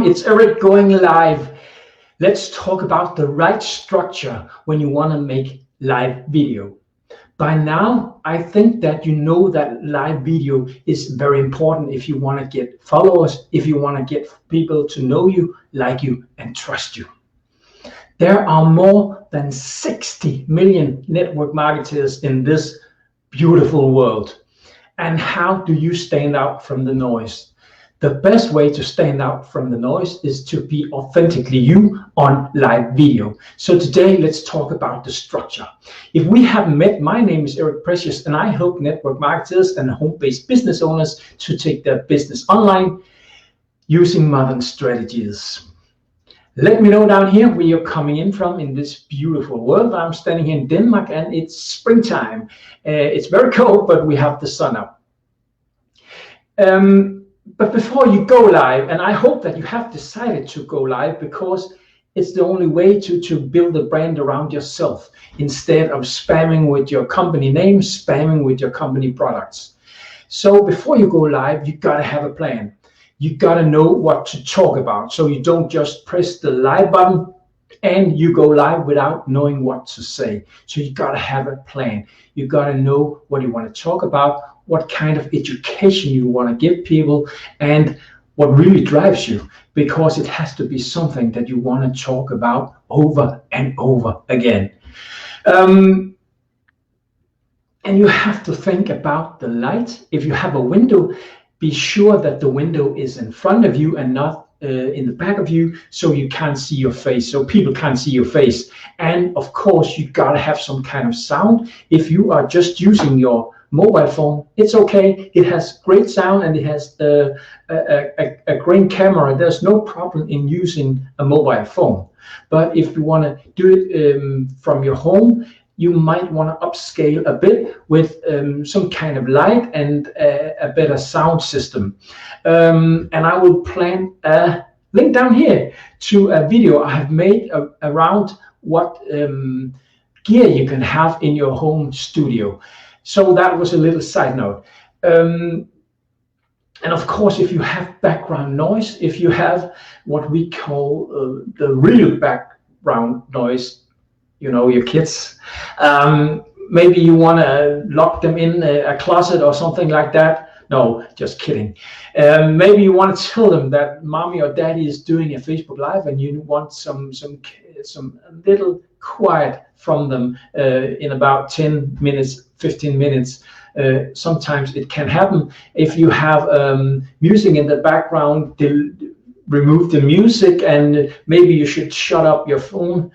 it's Eric going live. Let's talk about the right structure when you want to make live video. By now, I think that you know that live video is very important if you want to get followers, if you want to get people to know you, like you, and trust you. There are more than 60 million network marketers in this beautiful world. And how do you stand out from the noise? The best way to stand out from the noise is to be authentically you on live video. So today, let's talk about the structure. If we haven't met, my name is Eric Precious, and I help network marketers and home-based business owners to take their business online using modern strategies. Let me know down here where you're coming in from in this beautiful world. I'm standing here in Denmark, and it's springtime. It's very cold, but we have the sun out. But before you go live, and I hope that you have decided to go live because it's the only way to build a brand around yourself instead of spamming with your company name, spamming with your company products. So before you go live, you gotta have a plan. You gotta know what to talk about. So you don't just press the live button and you go live without knowing what to say. So you gotta have a plan. You gotta know what you want to talk about, what kind of education you want to give people, and what really drives you, because it has to be something that you want to talk about over and over again. And you have to think about the light. If you have a window, be sure that the window is in front of you and not in the back of you, so you can't see your face, so people can't see your face. And of course, you gotta have some kind of sound. If you are just using your mobile phone, it's okay. It has great sound and it has a great camera. There's no problem in using a mobile phone. But if you want to do it from your home, you might want to upscale a bit with some kind of light and a better sound system. And I will plan a link down here to a video I have made around what gear you can have in your home studio. So that was a little side note. And of course, if you have background noise, if you have what we call the real background noise, you know, your kids, maybe you want to lock them in a closet or something like that. No, just kidding. Maybe you want to tell them that mommy or daddy is doing a Facebook Live and you want some little quiet from them in about 10 minutes, 15 minutes. Sometimes it can happen. If you have music in the background, remove the music, and maybe you should shut up your phone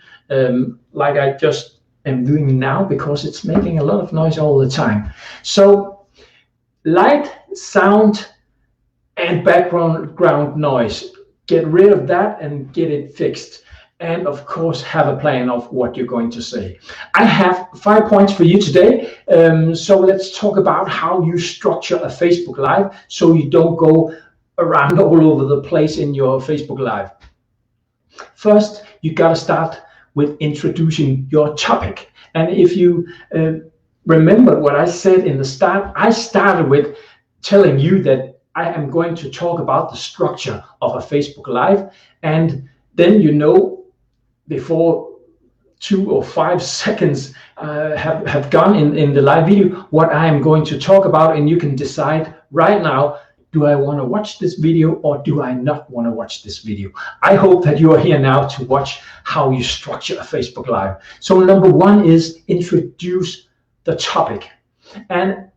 like I just am doing now, because it's making a lot of noise all the time. So light, sound, and background noise, get rid of that and get it fixed. And of course, have a plan of what you're going to say. I have 5 points for you today. So let's talk about how you structure a Facebook Live so you don't go around all over the place in your Facebook Live. First, you got to start with introducing your topic. And if you remember what I said in the start, I started with telling you that I am going to talk about the structure of a Facebook Live. And then you know, before 2 or 5 seconds have gone in the live video, what I am going to talk about, and you can decide right now, do I want to watch this video or do I not want to watch this video? I hope that you are here now to watch how you structure a Facebook Live. So number 1 is introduce the topic. And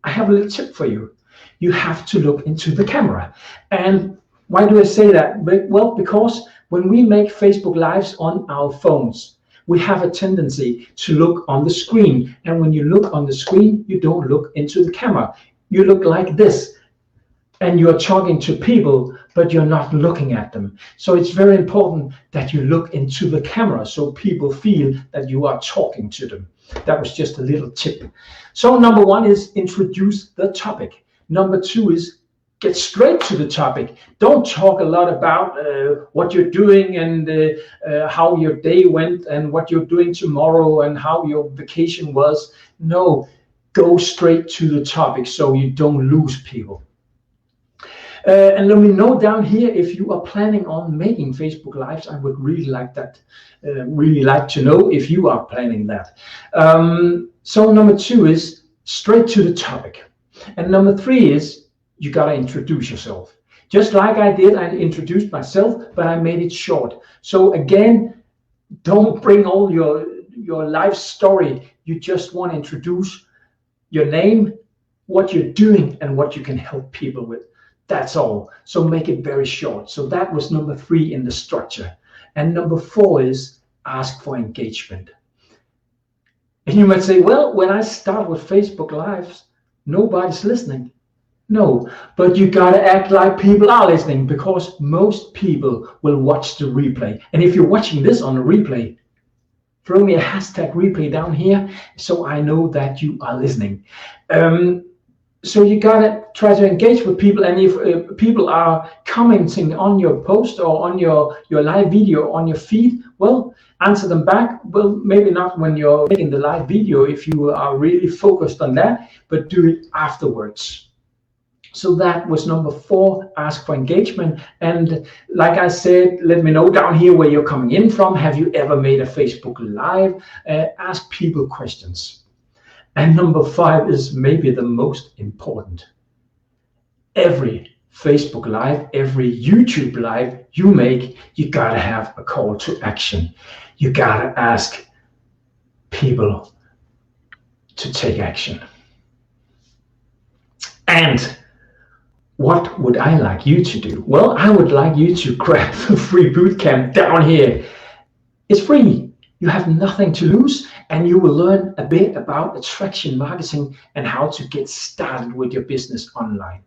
I have a little tip for you. You have to look into the camera. And why do I say that? Well, because when we make Facebook Lives on our phones, we have a tendency to look on the screen. And when you look on the screen, you don't look into the camera. You look like this. And you're talking to people, but you're not looking at them. So it's very important that you look into the camera so people feel that you are talking to them. That was just a little tip. So number 1 is introduce the topic. Number 2 is get straight to the topic. Don't talk a lot about what you're doing and how your day went and what you're doing tomorrow and how your vacation was. No, go straight to the topic so you don't lose people. And let me know down here if you are planning on making Facebook Lives. I would really like that. Really like to know if you are planning that. So number 2 is straight to the topic. And number 3 is you got to introduce yourself. Just like I did, I introduced myself, but I made it short. So again, don't bring all your life story. You just want to introduce your name, what you're doing, and what you can help people with. That's all. So make it very short. So that was number 3 in the structure. And number 4 is ask for engagement. And you might say, well, when I start with Facebook Lives, nobody's listening. No, but you gotta act like people are listening, because most people will watch the replay. And if you're watching this on the replay, throw me a hashtag replay down here so I know that you are listening. So you gotta try to engage with people, and if people are commenting on your post or on your live video on your feed, well, answer them back. Well, maybe not when you're making the live video if you are really focused on that, but do it afterwards. So that was number 4, ask for engagement. And like I said, let me know down here where you're coming in from. Have you ever made a Facebook Live? Ask people questions. And number 5 is maybe the most important. Every Facebook Live, every YouTube Live you make, you gotta have a call to action. You gotta ask people to take action. And what would I like you to do? Well, I would like you to grab the free bootcamp down here. It's free. You have nothing to lose, and you will learn a bit about attraction marketing and how to get started with your business online.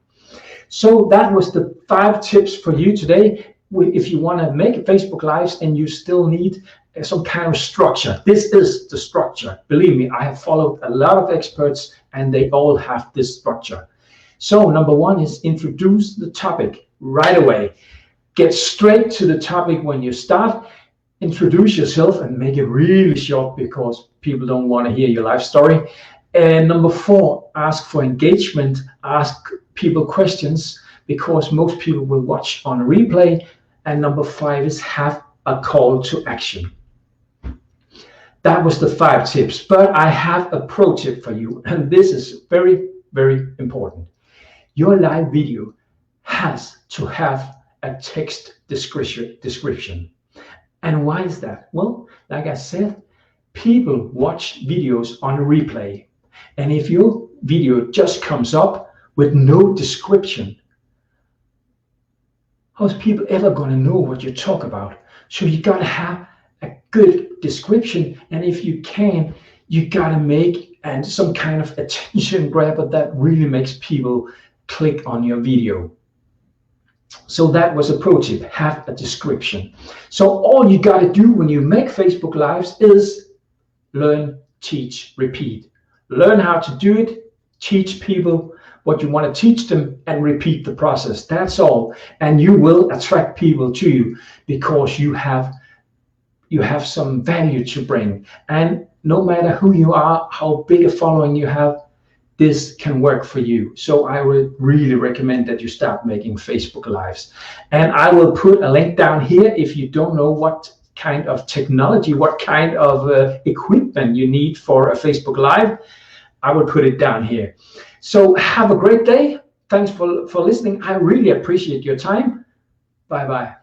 So that was the 5 tips for you today. If you want to make Facebook Lives and you still need some kind of structure, this is the structure. Believe me, I have followed a lot of experts and they all have this structure. So number 1 is introduce the topic right away. Get straight to the topic when you start. Introduce yourself and make it really short, because people don't want to hear your life story. And number 4, ask for engagement. Ask people questions, because most people will watch on a replay. And number 5 is have a call to action. That was the 5 tips, but I have a pro tip for you, and this is very, very important. Your live video has to have a text description. And why is that? Well, like I said, people watch videos on a replay. And if your video just comes up with no description, how's people ever going to know what you talk about? So you got to have a good description. And if you can, you got to make some kind of attention grabber that really makes people click on your video. So that was a pro tip, have a description. So all you got to do when you make Facebook Lives is learn, teach, repeat. Learn how to do it, teach people what you want to teach them, and repeat the process. That's all. And you will attract people to you, because you have some value to bring. And no matter who you are, how big a following you have, this can work for you. So I would really recommend that you start making Facebook Lives. And I will put a link down here if you don't know what kind of technology, what kind of equipment you need for a Facebook Live. I will put it down here. So have a great day. Thanks for listening. I really appreciate your time. Bye-bye.